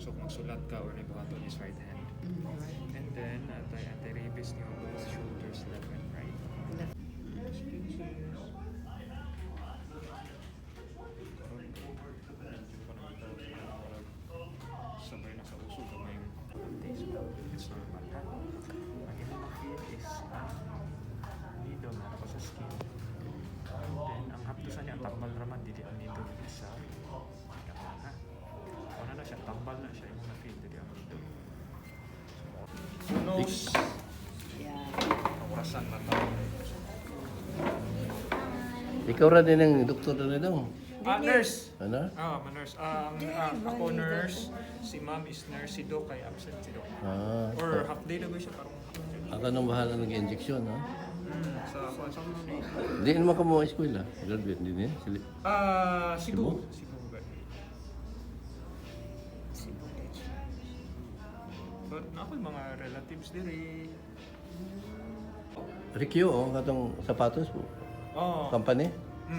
So kung sulat ka or nagbuhaton is right hand. And then, anti-rabies niyo both shoulders, left and right. Sabay na sa uso, gamay yung taste mo. It's normal ha. Ang inyong feel is needle na ako sa skin. And then, ang hapdusan niya, tambal raman, didi ang needle isa. Ha? Wala na siya, tambal na siya yung na-feel, didi ang needle. So, nose. Orasan na tayo. Ikaw rin din ang doktor na rin daw. Nurse. Ano? Nurse. Ako nurse. Si ma'am is nurse. Si Doc ay absent si Doc. Or half day na ba siya parang half day. Ako nang bahala nag-injection, ha? Sa mga Hindi naman ka mo eskwela. Graduate din eh. Cebu. But ako yung mga relatives diri. Rikyo, oh, katong sapatos po. Oh. Company?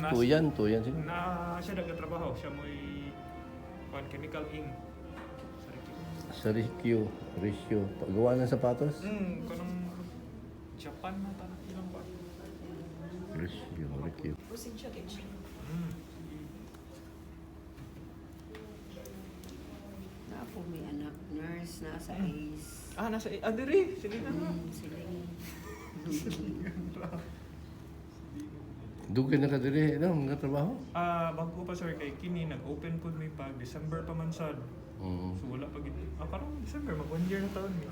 Tuyan siguro. Na siya nagtatrabaho. Siya mo'y chemical ink. Sa Rikyo, paggawa ng sapatos? Kanang Japan na tanong ilang ba? Rikyo. Proceed siya, kitchen. Na po may anak, nurse, nasa ACE. Nasa diri. Silina na. Siling. Dugay na ka diri, ano, nga trabaho? Bago pa sir kay kini nag-open po may pag December pa man sad. So wala pa gid. Parang December mag 1 year na taon ni.